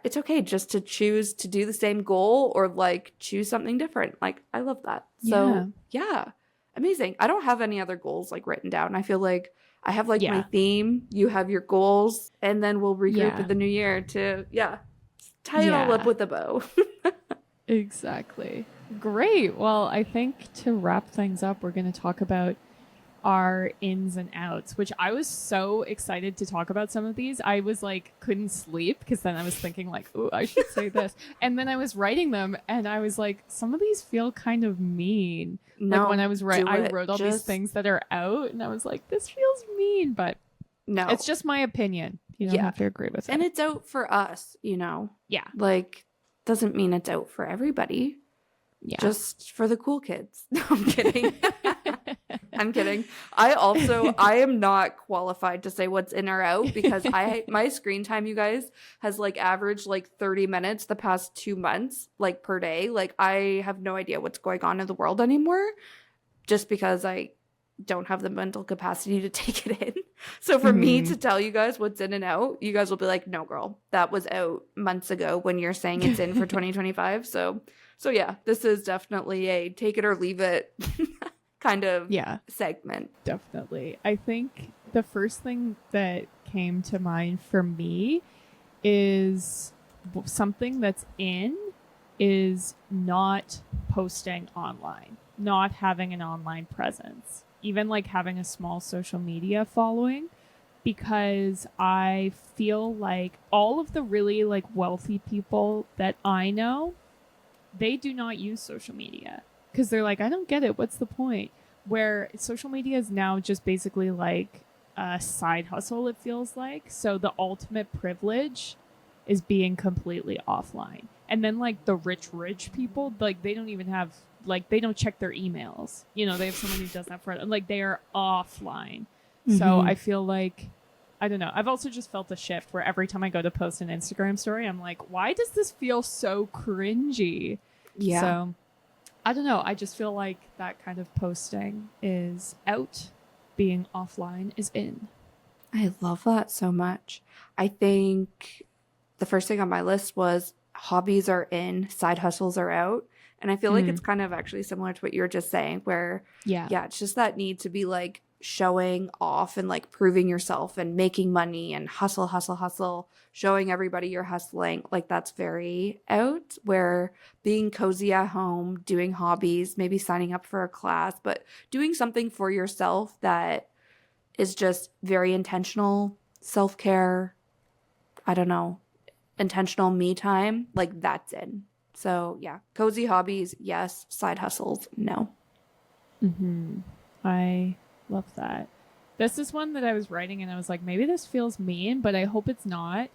it's okay just to choose to do the same goal or like choose something different. Like, I love that. So amazing. I don't have any other goals like written down. I feel like I have like my theme, you have your goals, and then we'll regroup in the new year to tie it all up with a bow.
Exactly. Great. Well, I think to wrap things up, we're going to talk about our ins and outs, which I was so excited to talk about some of these. I was like, couldn't sleep because then I was thinking like, oh, I should say this. And then I was writing them and I was like, some of these feel kind of mean.
No,
like when I was I wrote all these things that are out and I was like, this feels mean, but no, it's just my opinion. You don't have to agree with it.
And it's out for us, you know?
Yeah.
Like, doesn't mean it's out for everybody. Yeah. Just for the cool kids. No, I'm kidding. I'm kidding. I am not qualified to say what's in or out, because my screen time, you guys, has like averaged like 30 minutes the past 2 months, like per day. Like, I have no idea what's going on in the world anymore, just because I don't have the mental capacity to take it in. So for me to tell you guys what's in and out, you guys will be like, no, girl, that was out months ago when you're saying it's in for 2025. So yeah, this is definitely a take it or leave it kind of segment.
Definitely. I think the first thing that came to mind for me is something that's in is not posting online, not having an online presence, even like having a small social media following, because I feel like all of the really like wealthy people that I know, they do not use social media because they're like, I don't get it. What's the point? Where social media is now just basically like a side hustle, it feels like. So the ultimate privilege is being completely offline. And then like the rich people, like they don't even have, like they don't check their emails. You know, they have someone who does that for them. Like they are offline. So I feel like, I don't know. I've also just felt a shift where every time I go to post an Instagram story, I'm like, why does this feel so cringy?
Yeah.
So I don't know. I just feel like that kind of posting is out. Being offline is in.
I love that so much. I think the first thing on my list was hobbies are in, side hustles are out. And I feel like it's kind of actually similar to what you were just saying, where,
Yeah.
yeah, it's just that need to be like showing off and like proving yourself and making money and hustle, showing everybody you're hustling. Like that's very out, where being cozy at home, doing hobbies, maybe signing up for a class, but doing something for yourself that is just very intentional, self care, I don't know, intentional me time, like that's in. So yeah, cozy hobbies, yes. Side hustles, no.
I love that. This is one that I was writing and I was like, maybe this feels mean, but I hope it's not.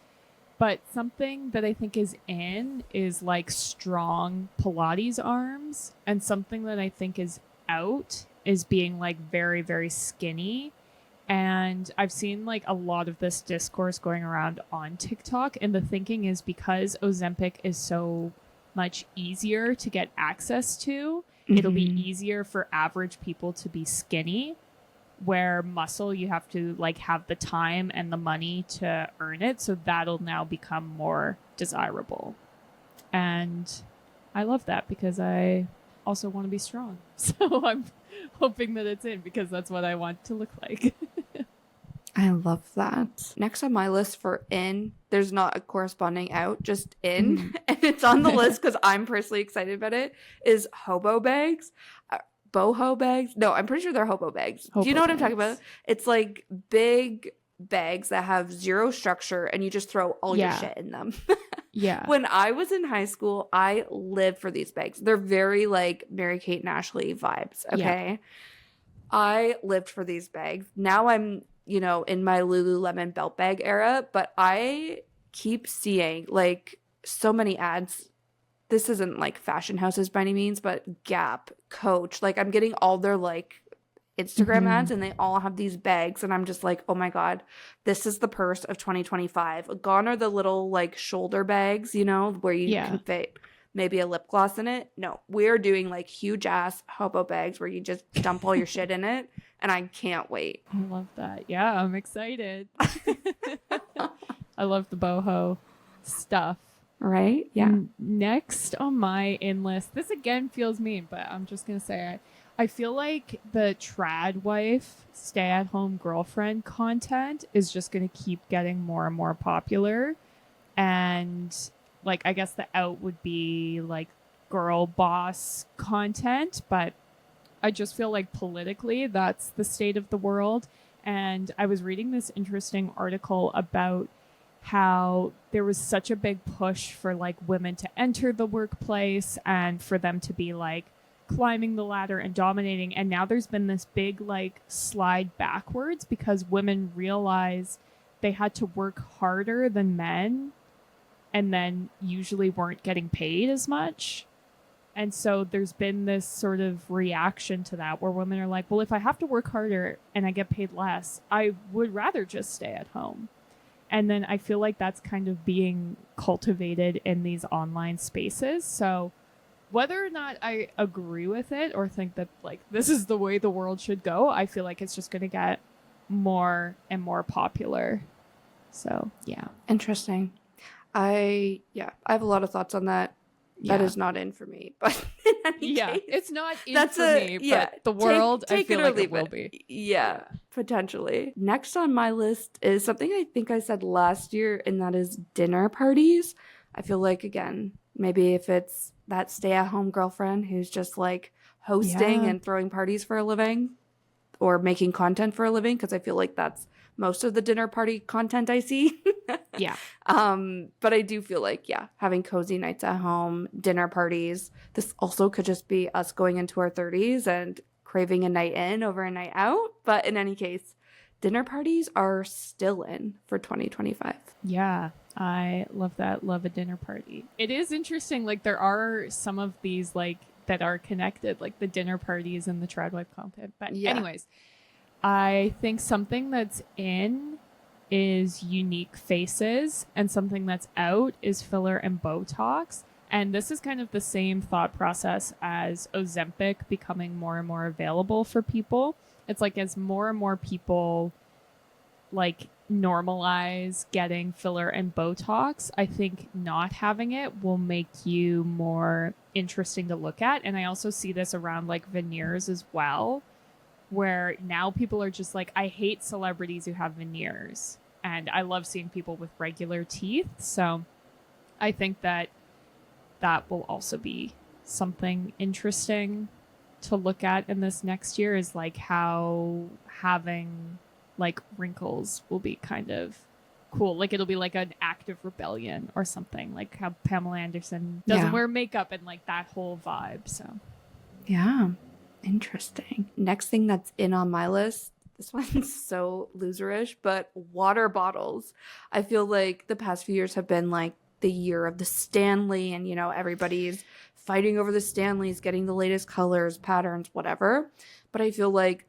But something that I think is in is like strong Pilates arms, and something that I think is out is being like very, very skinny. And I've seen like a lot of this discourse going around on TikTok. And the thinking is because Ozempic is so much easier to get access to, it'll be easier for average people to be skinny. Where muscle, you have to like have the time and the money to earn it. So that'll now become more desirable. And I love that because I also want to be strong. So I'm hoping that it's in because that's what I want to look like.
I love that. Next on my list for in, there's not a corresponding out, just in. And it's on the list because I'm personally excited about it, is hobo bags. Boho bags. No, I'm pretty sure they're hobo bags. Do you know what I'm talking about? It's like big bags that have zero structure and you just throw all your shit in them.
Yeah.
When I was in high school, I lived for these bags. They're very like Mary-Kate and Ashley vibes, okay? Yeah. I lived for these bags. Now I'm, you know, in my Lululemon belt bag era, but I keep seeing like so many ads. This isn't like fashion houses by any means, but Gap, Coach, like I'm getting all their like Instagram ads and they all have these bags and I'm just like, oh my God, this is the purse of 2025. Gone are the little like shoulder bags, you know, where you can fit maybe a lip gloss in it. No, we're doing like huge ass hobo bags where you just dump all your shit in it and I can't wait.
I love that. Yeah, I'm excited. I love the boho stuff.
Right? Yeah.
Next on my in list, this again feels mean, but I'm just going to say it. I feel like the trad wife, stay at home girlfriend content is just going to keep getting more and more popular. And like, I guess the out would be like girl boss content, but I just feel like politically that's the state of the world. And I was reading this interesting article about how there was such a big push for like women to enter the workplace and for them to be like climbing the ladder and dominating. And now there's been this big like slide backwards because women realize they had to work harder than men and then usually weren't getting paid as much. And so there's been this sort of reaction to that where women are like, well, if I have to work harder and I get paid less, I would rather just stay at home. And then I feel like that's kind of being cultivated in these online spaces. So whether or not I agree with it or think that like this is the way the world should go, I feel like it's just going to get more and more popular. So, yeah.
Interesting. I have a lot of thoughts on that. That
Yeah.
is not in for me, but in any
Yeah.
case,
It's not in
that's
for me, but the world, I
take
feel
it or
like it
leave
will
it.
be.
Yeah,
Yeah.
potentially. Next on my list is something I think I said last year, and that is dinner parties. I feel like, again, maybe if it's that stay-at-home girlfriend who's just like hosting
Yeah.
and throwing parties for a living or making content for a living, because I feel like that's most of the dinner party content I see.
Yeah.
But I do feel like, yeah, having cozy nights at home, dinner parties. This also could just be us going into our 30s and craving a night in over a night out. But in any case, dinner parties are still in for 2025.
Yeah. I love that. Love a dinner party. It is interesting. Like, there are some of these, like, that are connected, like the dinner parties and the trad wife content. But,
Yeah.
anyways, I think something that's in is unique faces, and something that's out is filler and Botox. And this is kind of the same thought process as Ozempic becoming more and more available for people. It's like, as more and more people like normalize getting filler and Botox, I think not having it will make you more interesting to look at. And I also see this around like veneers as well, where now people are just like, I hate celebrities who have veneers. And I love seeing people with regular teeth. So I think that that will also be something interesting to look at in this next year, is like how having like wrinkles will be kind of cool. Like, it'll be like an act of rebellion or something, like how Pamela Anderson doesn't wear makeup and like that whole vibe. So
Yeah. Interesting. Next thing that's in on my list, this one's so loserish, but water bottles. I feel like the past few years have been like the year of the Stanley, and everybody's fighting over the Stanleys, getting the latest colors, patterns, whatever. But I feel like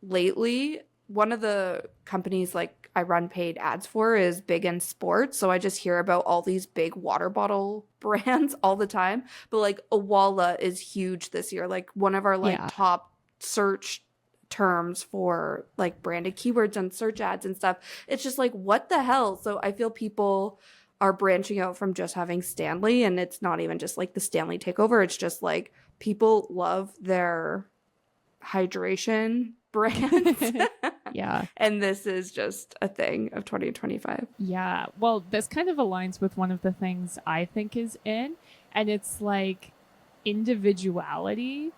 lately, one of the companies like I run paid ads for is big in sports. So I just hear about all these big water bottle brands all the time. But like Awala is huge this year. Like one of our like
yeah.
top search terms for like branded keywords and search ads and stuff. It's just like, what the hell? So I feel people are branching out from just having Stanley, and it's not even just like the Stanley takeover. It's just like people love their hydration brands.
Yeah.
And this is just a thing of 2025.
Yeah. Well, this kind of aligns with one of the things I think is in, and it's like individuality,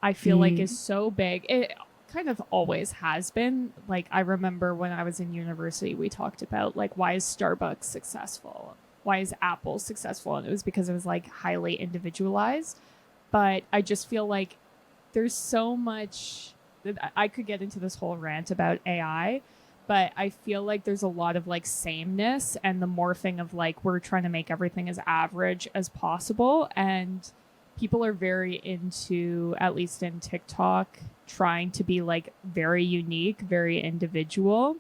I feel like is so big. It kind of always has been. Like, I remember when I was in university, we talked about like, why is Starbucks successful? Why is Apple successful? And it was because it was like highly individualized. But I just feel like there's so much. I could get into this whole rant about AI, but I feel like there's a lot of like sameness and the morphing of like, we're trying to make everything as average as possible. And people are very into, at least in TikTok, trying to be like very unique, very individual.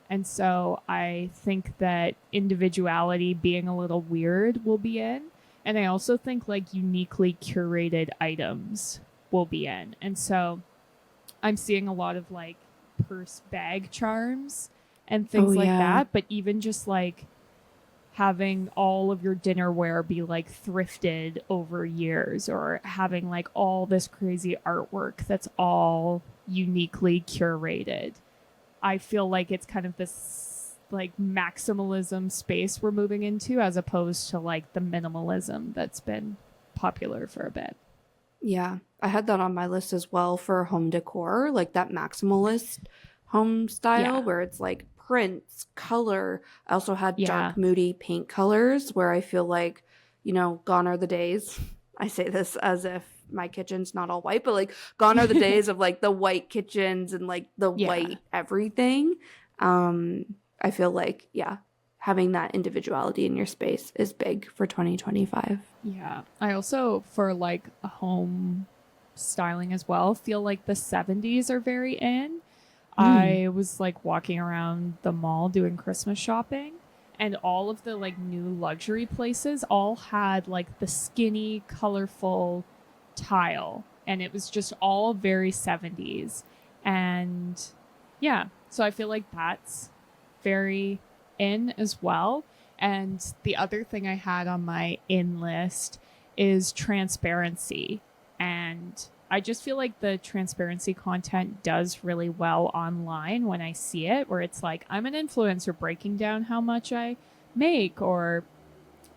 And so I think that individuality, being a little weird, will be in. And I also think like uniquely curated items will be in. And so I'm seeing a lot of like purse bag charms and things like that. But even just like having all of your dinnerware be like thrifted over years, or having like all this crazy artwork that's all uniquely curated. I feel like it's kind of this like maximalism space we're moving into, as opposed to like the minimalism that's been popular for a bit.
Yeah, I had that on my list as well for home decor, like that maximalist home style where it's like prints, color. I also had dark, moody paint colors where I feel like, gone are the days. I say this as if my kitchen's not all white, but like gone are the days of like the white kitchens and like the white everything. I feel like, having that individuality in your space is big for 2025.
Yeah. I also, for like a home styling as well, feel like the 70s are very in. I was like walking around the mall doing Christmas shopping, and all of the like new luxury places all had like the skinny, colorful tile, and it was just all very 70s. And yeah, so I feel like that's very in as well. And the other thing I had on my in list is transparency. And I just feel like the transparency content does really well online when I see it, where it's like, I'm an influencer breaking down how much I make, or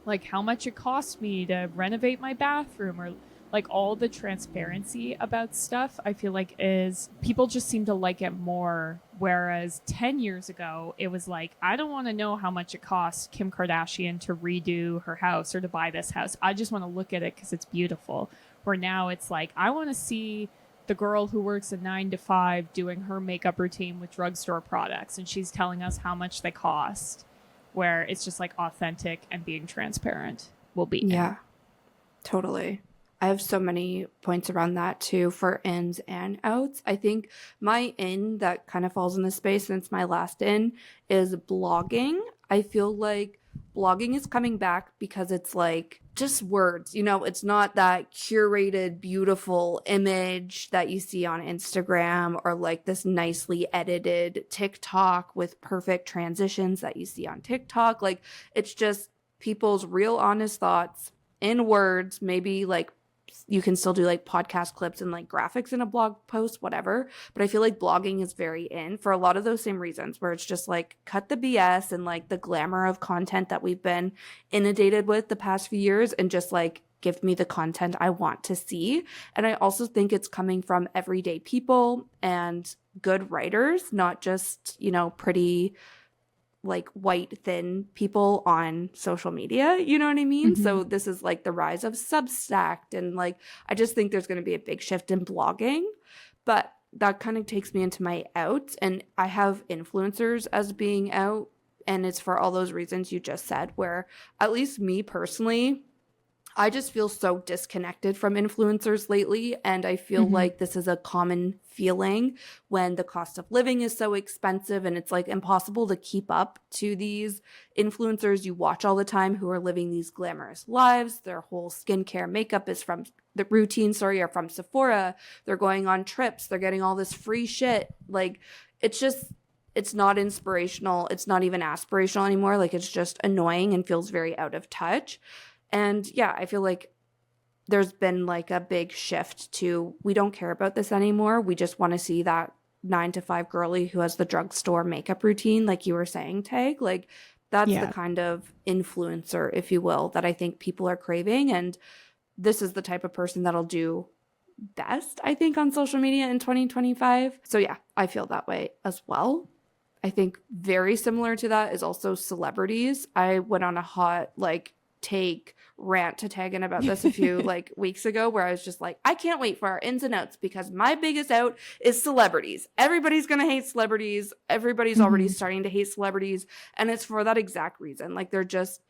like how much it cost me to renovate my bathroom, or like all the transparency about stuff. I feel like is people just seem to like it more, whereas 10 years ago it was like, I don't want to know how much it cost Kim Kardashian to redo her house or to buy this house. I just want to look at it because it's beautiful. Where now it's like, I want to see the girl who works a 9 to 5 doing her makeup routine with drugstore products, and she's telling us how much they cost, where it's just like authentic and being transparent will be
Yeah, totally. I have so many points around that too for ins and outs. I think my in that kind of falls in this space since my last in is blogging. I feel like blogging is coming back because it's like just words, it's not that curated, beautiful image that you see on Instagram, or like this nicely edited TikTok with perfect transitions that you see on TikTok. Like, it's just people's real honest thoughts in words, maybe like you can still do like podcast clips and like graphics in a blog post, whatever. But I feel like blogging is very in for a lot of those same reasons, where it's just like cut the BS and like the glamour of content that we've been inundated with the past few years, and just like give me the content I want to see. And I also think it's coming from everyday people and good writers, not just, pretty like white thin people on social media, you know what I mean? So this is like the rise of Substack, and like I just think there's going to be a big shift in blogging. But that kind of takes me into my outs, and I have influencers as being out, and it's for all those reasons you just said, where at least me personally, I just feel so disconnected from influencers lately. And I feel like this is a common feeling when the cost of living is so expensive and it's like impossible to keep up to these influencers you watch all the time who are living these glamorous lives. Their whole skincare makeup is from the routine, are from Sephora. They're going on trips. They're getting all this free shit. Like, it's not inspirational. It's not even aspirational anymore. Like, it's just annoying and feels very out of touch. And yeah, I feel like there's been like a big shift to, we don't care about this anymore. We just want to see that 9 to 5 girly who has the drugstore makeup routine, like you were saying, Tag. Like, that's the kind of influencer, if you will, that I think people are craving. And this is the type of person that'll do best, I think, on social media in 2025. So yeah, I feel that way as well. I think very similar to that is also celebrities. I went on a hot take rant to Tegan about this a few weeks ago, where I was just like, I can't wait for our ins and outs, because my biggest out is celebrities. Everybody's gonna hate celebrities. Everybody's already starting to hate celebrities, and it's for that exact reason. Like, they're just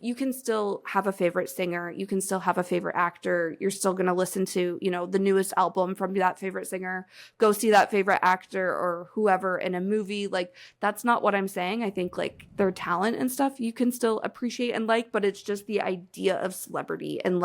you can still have a favorite singer, you can still have a favorite actor, you're still gonna listen to the newest album from that favorite singer, go see that favorite actor or whoever in a movie. Like, that's not what I'm saying. I think their talent and stuff you can still appreciate and but it's just the idea of celebrity and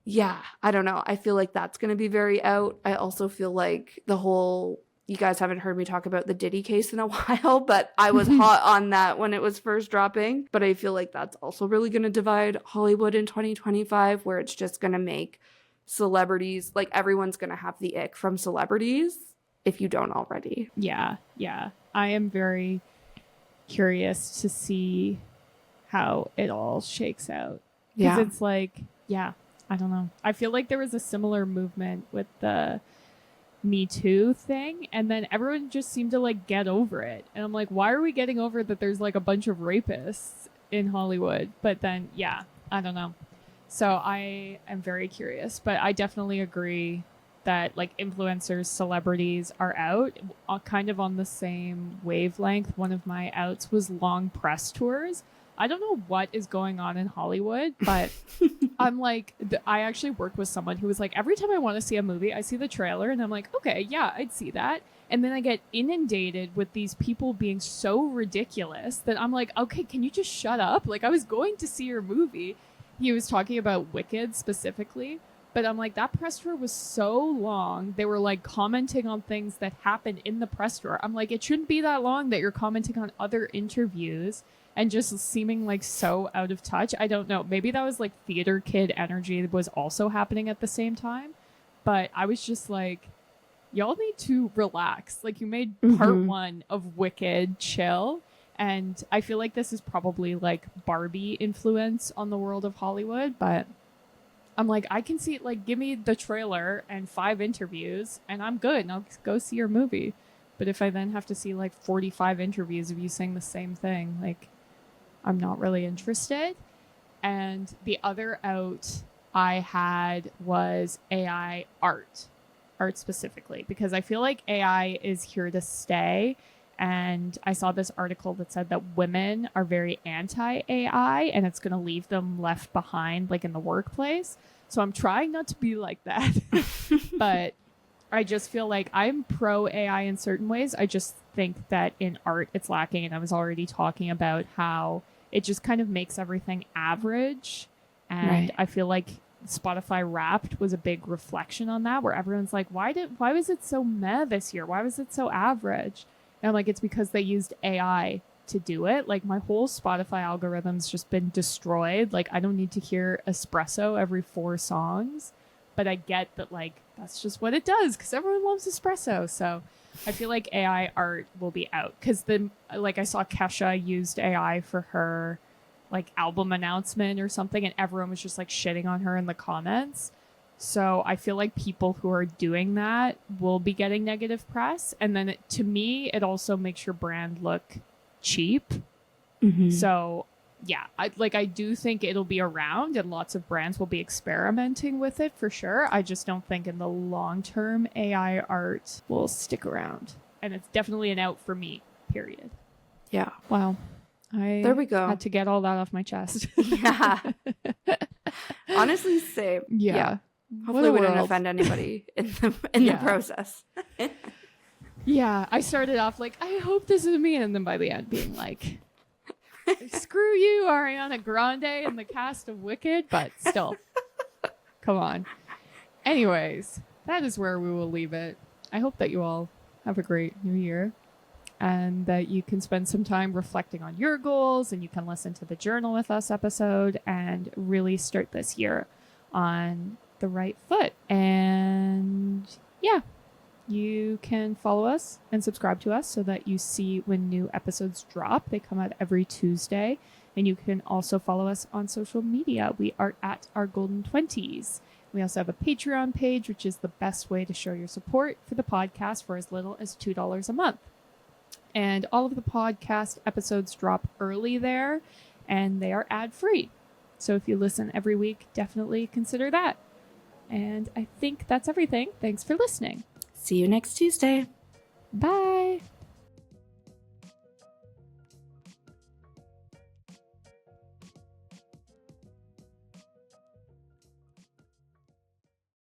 yeah, I don't know. I feel like that's going to be very out. I also feel like the whole, you guys haven't heard me talk about the Diddy case in a while, but I was hot on that when it was first dropping. But I feel like that's also really going to divide Hollywood in 2025, where it's just going to make celebrities, everyone's going to have the ick from celebrities if you don't already.
Yeah. I am very curious to see how it all shakes out. Because it's I don't know. I feel like there was a similar movement with the Me Too thing, and then everyone just seemed to get over it. And I'm like, why are we getting over that there's a bunch of rapists in Hollywood? But then, I don't know. So I am very curious, but I definitely agree that influencers, celebrities are out kind of on the same wavelength. One of my outs was long press tours. I don't know what is going on in Hollywood, but I'm I actually worked with someone who was every time I want to see a movie, I see the trailer and I'm like, okay, yeah, I'd see that. And then I get inundated with these people being so ridiculous that I'm like, okay, can you just shut up? I was going to see your movie. He was talking about Wicked specifically, But I'm like, that press tour was so long. They were like commenting on things that happened in the press tour. I'm like, it shouldn't be that long that you're commenting on other interviews and just seeming like so out of touch. I don't know. Maybe that was like theater kid energy that was also happening at the same time. But I was just like, y'all need to relax. Like, you made part one of Wicked chill. And I feel like this is probably like Barbie influence on the world of Hollywood, but I'm like, I can see, like, give me the trailer and 5 interviews and I'm good and I'll go see your movie. But if I then have to see like 45 interviews of you saying the same thing, like, I'm not really interested. And the other out I had was AI art specifically, because I feel like AI is here to stay. And I saw this article that said that women are very anti-AI and it's going to leave them left behind, like in the workplace. So I'm trying not to be like that. But I just feel like I'm pro AI in certain ways. I just think that in art it's lacking. And I was already talking about how it just kind of makes everything average. And I feel like Spotify Wrapped was a big reflection on that, where everyone's like, why was it so meh this year? Why was it so average? And I'm like, it's because they used AI to do it. Like, my whole Spotify algorithm's just been destroyed. Like, I don't need to hear espresso every 4 songs, but I get that, like, that's just what it does because everyone loves espresso. So I feel like AI art will be out because like, I saw Kesha used AI for her like album announcement or something, and everyone was just like shitting on her in the comments. So I feel like people who are doing that will be getting negative press. And then to me, it also makes your brand look cheap. So yeah, I do think it'll be around and lots of brands will be experimenting with it for sure. I just don't think in the long term AI art will stick around. And it's definitely an out for me, period.
Yeah.
Wow.
There we go.
Had to get all that off my chest.
Yeah. Honestly, same.
Yeah.
Hopefully we didn't offend anybody in the process.
Yeah, I started off like, I hope this is me, and then by the end being like, screw you, Ariana Grande and the cast of Wicked, but still, come on. Anyways, that is where we will leave it. I hope that you all have a great new year and that you can spend some time reflecting on your goals and you can listen to the Journal with Us episode and really start this year on the right foot. And yeah, you can follow us and subscribe to us so that you see when new episodes drop. They come out every Tuesday. And you can also follow us on social media. We are at Our Golden 20s. We also have a Patreon page, which is the best way to show your support for the podcast for as little as $2 a month. And all of the podcast episodes drop early there, and they are ad-free. So if you listen every week, definitely consider that. And I think that's everything. Thanks for listening.
See you next Tuesday.
Bye.